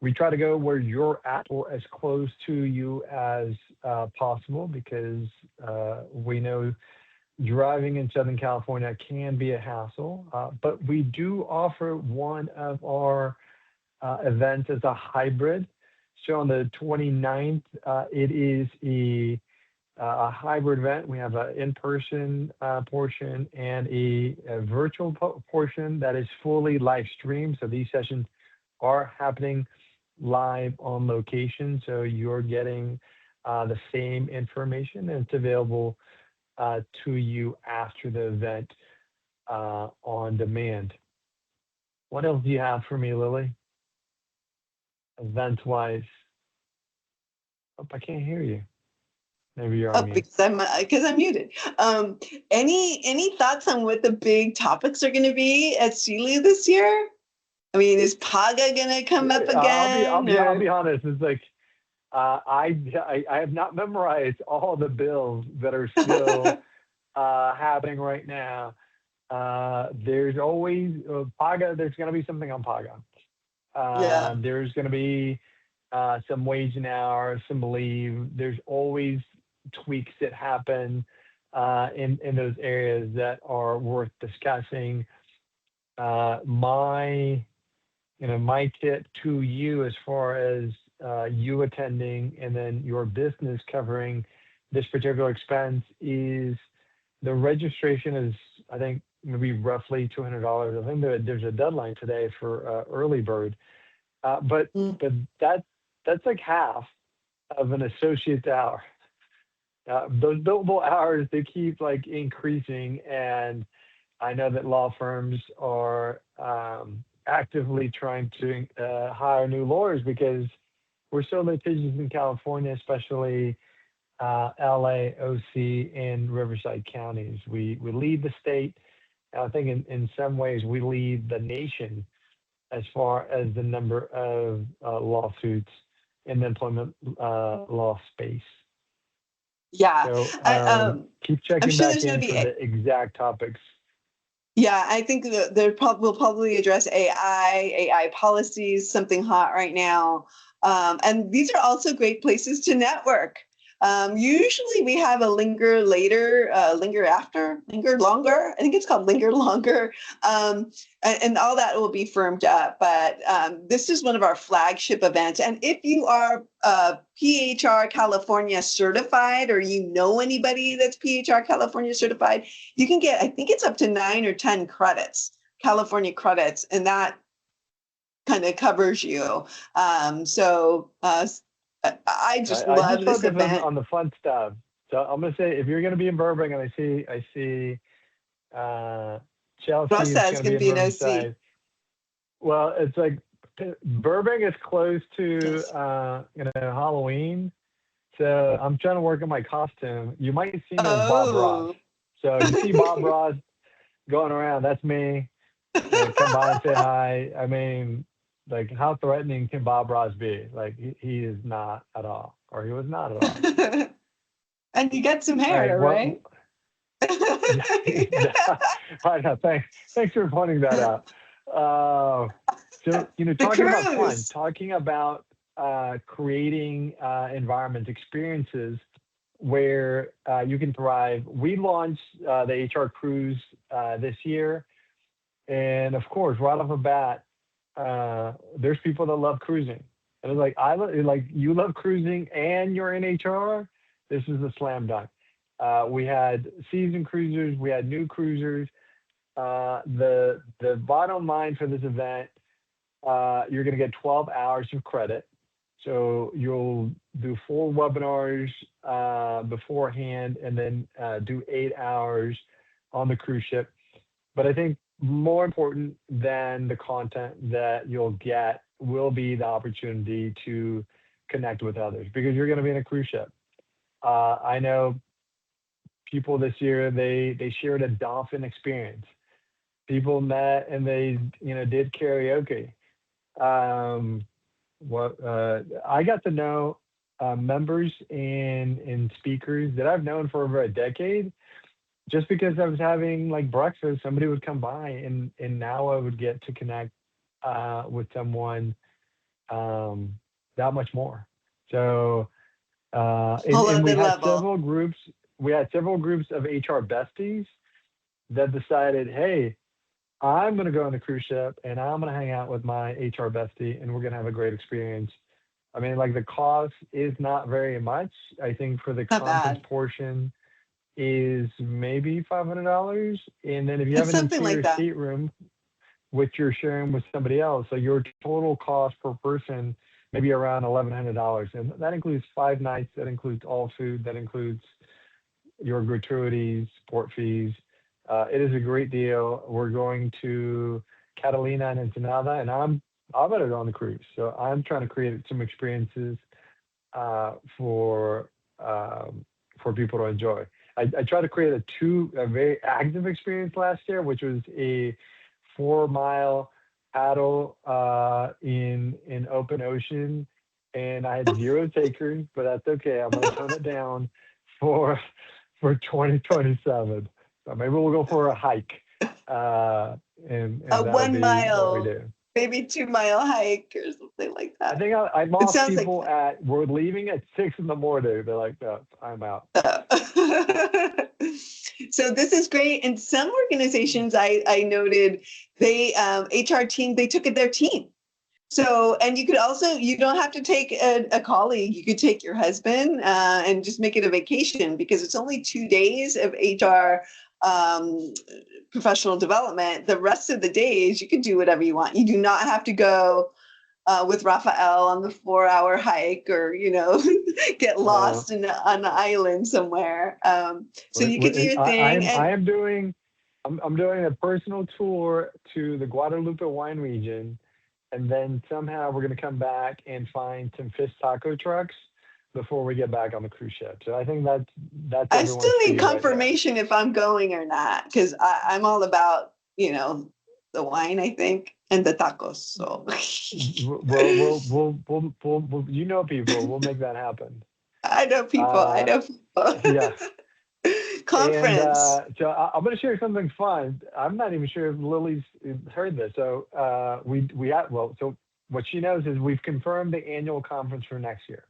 We try to go where you're at or as close to you as possible, because we know driving in Southern California can be a hassle, but we do offer one of our events as a hybrid. So on the 29th, it is a hybrid event. We have an in-person portion and a virtual portion that is fully live streamed. So these sessions are happening live on location. So you're getting the same information, and it's available to you after the event on demand. What else do you have for me, Lily? Event-wise. Oh, I can't hear you. Maybe you're on mute. Because I'm muted. Any thoughts on what the big topics are going to be at CELU this year? I mean, is PAGA going to come up again? I'll be honest. It's like I have not memorized all the bills that are still happening right now. There's always PAGA. There's going to be something on PAGA. There's going to be some wage and hours, some leave. There's always tweaks that happen in those areas that are worth discussing. My tip to you, as far as you attending and then your business covering this particular expense, is the registration is, I think, maybe roughly $200. I think there's a deadline today for early bird, but that's like half of an associate's hour. Those billable hours, they keep like increasing, and I know that law firms are actively trying to hire new lawyers, because we're so litigious in California, especially LA, OC, and Riverside counties. We lead the state. I think in some ways we lead the nation as far as the number of lawsuits in the employment law space. Yeah. So keep checking back in for the exact topics. Yeah, I think we'll probably address AI policies, something hot right now. And these are also great places to network. Usually we have a linger later, linger after, linger longer. I think it's called linger longer. And all that will be firmed up. But this is one of our flagship events. And if you are PHR California certified, or you know anybody that's PHR California certified, you can get, I think it's up to 9 or 10 credits, California credits, and that kind of covers you. I just love this event. On the fun stuff. So I'm gonna say, if you're gonna be in Burbank, and I see Chelsea is gonna be in Riverside. Well, it's like Burbank is close to Halloween, So I'm trying to work on my costume. You might see me as Bob Ross. Oh. So if you see Bob Ross going around, that's me. Come by and say hi. I mean, like, how threatening can Bob Ross be? Like, he is not at all, or he was not at all. And you got some All right. hair, Well, right? yeah, I know. Thanks for pointing that out. So, The talking about fun, cruise. talking about creating environments, experiences where you can thrive. We launched the HR Cruise this year. And of course, right off the bat, there's people that love cruising. And it's like, like, you love cruising and you're in HR. This is a slam dunk. We had seasoned cruisers, we had new cruisers. The bottom line for this event, you're going to get 12 hours of credit. So you'll do 4 webinars beforehand, and then do 8 hours on the cruise ship. But I think more important than the content that you'll get will be the opportunity to connect with others, because you're going to be in a cruise ship. I know people this year, they shared a dolphin experience. People met and they did karaoke. Um, I got to know members and speakers that I've known for over a decade, just because I was having like breakfast. Somebody would come by, and now I would get to connect with someone that much more. So Whole and we other had level. several groups. We had several groups of HR besties that decided, hey, I'm going to go on the cruise ship and I'm going to hang out with my HR bestie and we're going to have a great experience. I mean, like, the cost is not very much. I think for the Not conference bad. portion is maybe $500. And then if you have It's an something like interior that. stateroom, which you're sharing with somebody else, so your total cost per person maybe around $1,100. And that includes 5 nights, that includes all food, that includes your gratuities, support fees. It is a great deal. We're going to Catalina and Ensenada, and I'm going to go on the cruise. So I'm trying to create some experiences uh, for people to enjoy. I tried to create a very active experience last year, which was a 4-mile paddle in open ocean, and I had 0 takers, but that's okay. I'm going to tone it down for 2027. So maybe we'll go for a hike, A and that'll one be what we mile, do. maybe 2 mile hike or something like I that. think I It lost sounds like people we're leaving at 6 in the morning. They're like, no, I'm out. fun. So this is great. And some organizations I noted, they HR team, they took it their team. So, and you could also, you don't have to take a colleague. You could take your husband and just make it a vacation, because it's only 2 days of HR professional development. The rest of the days, you can do whatever you want. You do not have to go with Raphael on the 4-hour hike, or, get Uh, lost on an island somewhere. So you could do your thing. I And am doing, I'm doing a personal tour to the Guadalupe wine region, and then somehow we're going to come back and find some fish taco trucks before we get back on the cruise ship. So I think that's I still everyone's need speed right there. confirmation if I'm going or not, because I'm all about, the wine, I think, and the tacos. So People, we'll make that happen. I know people. I Uh, know people. yeah. And Conference. so I'm going to share something fun. I'm not even sure if Lily's heard this. So we have, well, so what she knows is we've confirmed the annual conference for next year.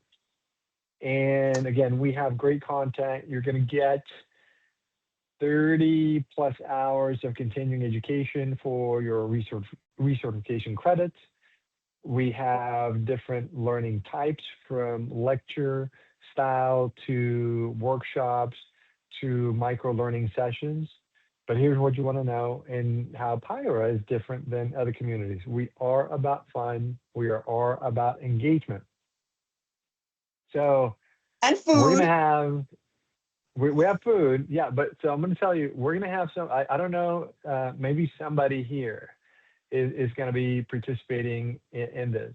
And again, we have great content. You're going to get 30 plus hours of continuing education for your recertification credits. We have different learning types, from lecture style to workshops to micro learning sessions. But here's what you want to know, and how PIHRA is different than other communities. We are about fun. We are about engagement. So And we're going to food. have, we have food. Yeah. But so I'm going to tell you, we're going to have some, I don't know, maybe somebody here is going to be participating in this.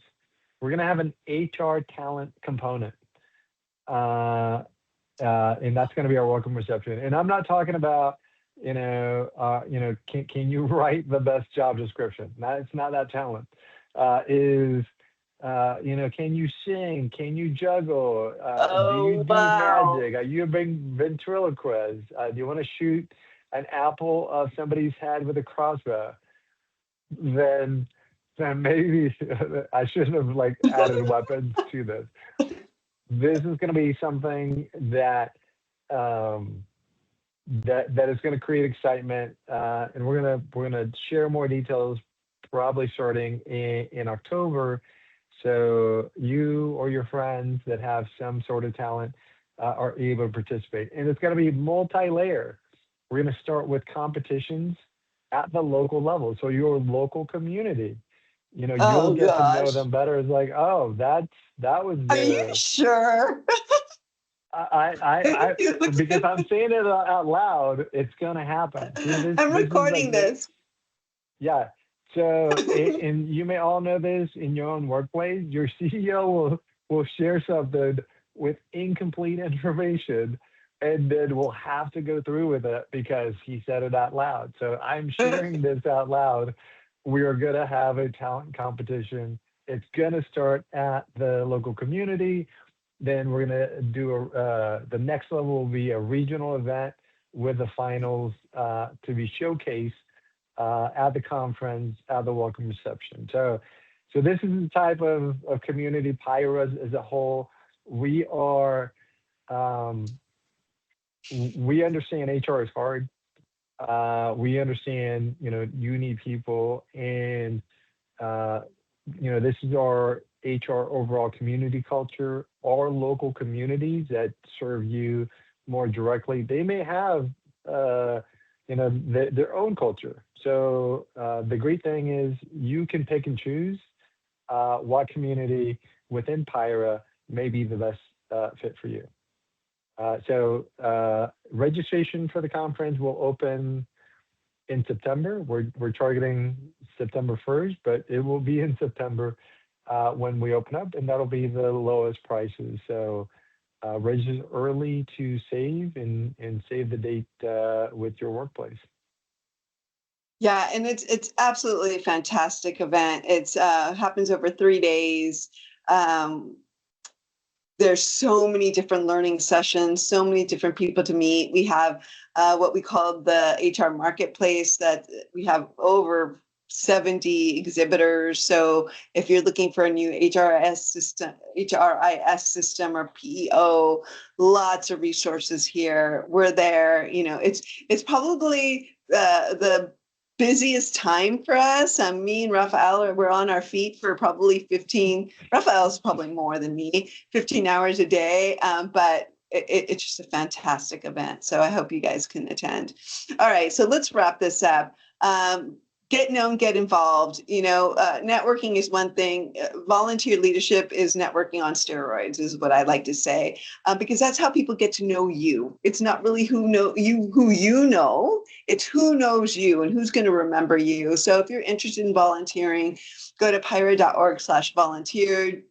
We're going to have an HR talent component. And that's going to be our welcome reception. And I'm not talking about, can you write the best job description? It's not that talent. Can you sing? Can you juggle? Do you Oh, do wow. magic? Are you a big ventriloquist? Do you want to shoot an apple of somebody's head with a crossbow? Then, then maybe I shouldn't have added weapons to this. This is going to be something um, that is going to create excitement, and we're gonna share more details probably starting in October, so you or your friends that have some sort of talent are able to participate. And it's going to be multi-layer. We're going to start with competitions at the local level, so your local community. You'll Oh get to know gosh. them better. It's like, oh, that was Are you the sure? because I'm saying it out loud, it's gonna happen. See, this I'm this is recording like the this. yeah. So and you may all know this in your own workplace. Your CEO will share something with incomplete information, and then we'll have to go through with it because he said it out loud. So I'm sharing this out loud. We are gonna have a talent competition. It's gonna start at the local community. Then we're gonna do the next level will be a regional event with the finals to be showcased at the conference, at the welcome reception. So this is the type of community PIHRA as a whole. We are we understand HR is hard. We understand you need people, and this is our HR overall community culture. Our local communities that serve you more directly, they may have, their own culture. So the great thing is you can pick and choose what community within PIHRA may be the best fit for you. So registration for the conference will open in September. We're targeting September 1st, but it will be in September when we open up, and that'll be the lowest prices. So register early to save and save the date with your workplace. Yeah, and it's absolutely a fantastic event. It's happens over 3 days. Um, there's so many different learning sessions, so many different people to meet. We have what we call the HR marketplace that we have over 70 exhibitors. So if you're looking for a new HRIS system or PEO, lots of resources here. We're there. It's probably the busiest time for us. Me and Rafael we're on our feet for probably 15. Rafael's probably more than me, 15 hours a day. But it's just a fantastic event. So I hope you guys can attend. All right, so let's wrap this up. Get known, get involved. Networking is one thing. Volunteer leadership is networking on steroids, is what I like to say, because that's how people get to know you. It's not really who you know. It's who knows you and who's going to remember you. So if you're interested in volunteering, go to PIHRA.org/volunteer.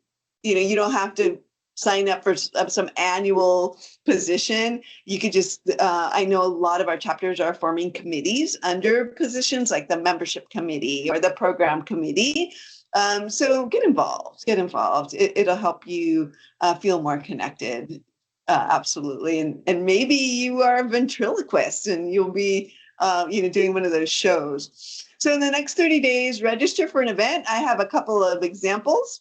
You don't have to sign up for some annual position. You could just, I know a lot of our chapters are forming committees under positions like the membership committee or the program committee. So get involved. It'll help you feel more connected. Absolutely. And maybe you are a ventriloquist and you'll be, doing one of those shows. So in the next 30 days, register for an event. I have a couple of examples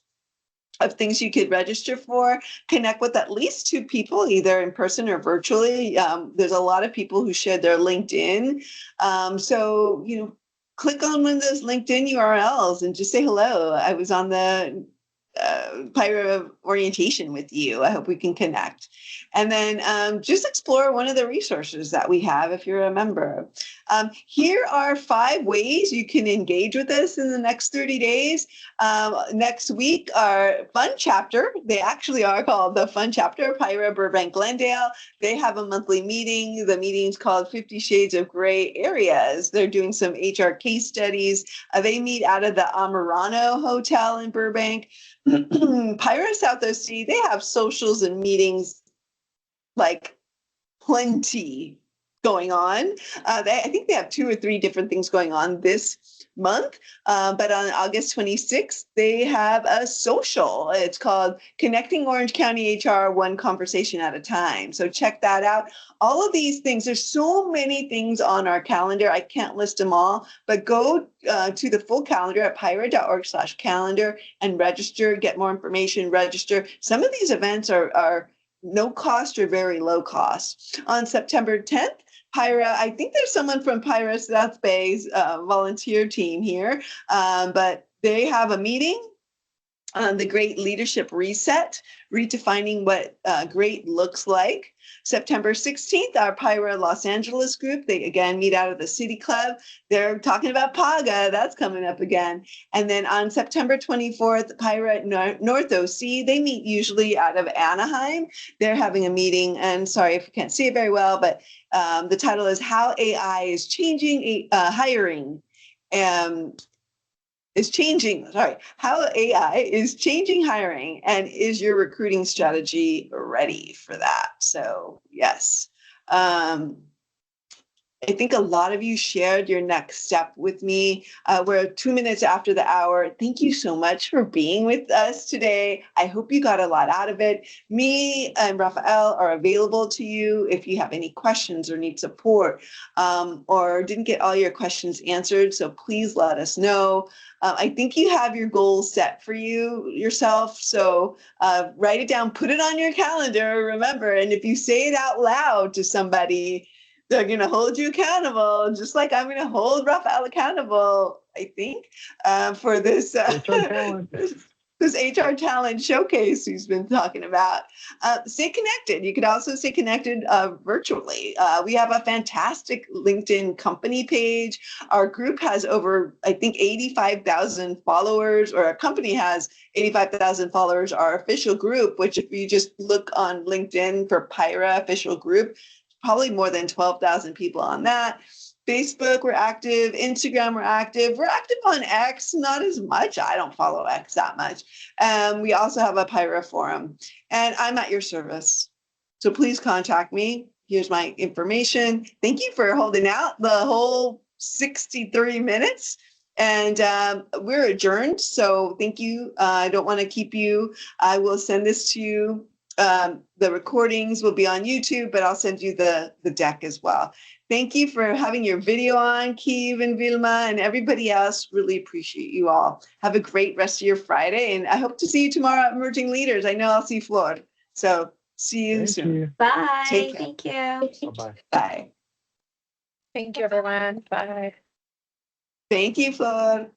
of things you could register for. Connect with at least 2 people, either in person or virtually. There's a lot of people who shared their LinkedIn. So, click on one of those LinkedIn URLs and just say hello. I was on the PIHRA orientation with you. I hope we can connect. And then just explore one of the resources that we have if you're a member. Here are 5 ways you can engage with us in the next 30 days. Next week, our fun chapter, they actually are called the fun chapter, PIHRA Burbank Glendale. They have a monthly meeting. The meeting's called 50 Shades of Gray Areas. They're doing some HR case studies. They meet out of the Amarano Hotel in Burbank. PIHRA South OC, they have socials and meetings like plenty going on. I think they have 2 or 3 different things going on this month. But on August 26th, they have a social. It's called Connecting Orange County HR One Conversation at a Time. So check that out. All of these things, there's so many things on our calendar. I can't list them all, but go to the full calendar at PIHRA.org/calendar and register, get more information, register. Some of these events are no cost or very low cost. On September 10th, PIHRA, I think there's someone from PIHRA South Bay's volunteer team here, but they have a meeting on the Great Leadership Reset, redefining what great looks like. September 16th, our PIHRA Los Angeles group, they again meet out of the City Club. They're talking about PAGA, that's coming up again. And then on September 24th, PIHRA North OC, they meet usually out of Anaheim. They're having a meeting, and sorry if you can't see it very well, but the title is How AI is Changing Hiring. How AI is changing hiring, and is your recruiting strategy ready for that? So yes, I think a lot of you shared your next step with me. We're 2 minutes after the hour. Thank you so much for being with us today. I hope you got a lot out of it. Me and Rafael are available to you if you have any questions or need support, or didn't get all your questions answered. So please let us know. I think you have your goals set for yourself. So write it down, put it on your calendar, remember. And if you say it out loud to somebody, they're going to hold you accountable, just like I'm going to hold Rafael accountable, I think, for this HR talent. this HR talent showcase he's been talking about. Stay connected. You could also stay connected virtually. We have a fantastic LinkedIn company page. Our group has over, I think, 85,000 followers, or our company has 85,000 followers. Our official group, which if you just look on LinkedIn for PIHRA official group, probably more than 12,000 people on that. Facebook, we're active. Instagram, we're active. We're active on X, not as much. I don't follow X that much. We also have a PIHRA forum, and I'm at your service. So please contact me. Here's my information. Thank you for holding out the whole 63 minutes. And we're adjourned. So thank you. I don't want to keep you. I will send this to you. The recordings will be on YouTube, but I'll send you the deck as well. Thank you for having your video on, Keeve and Vilma, and everybody else. Really appreciate you all. Have a great rest of your Friday, and I hope to see you tomorrow at Emerging Leaders. I know I'll see Flor. So see you soon. Bye. Take care. Thank you. Bye-bye. Bye. Thank you, everyone. Bye. Thank you, Flor.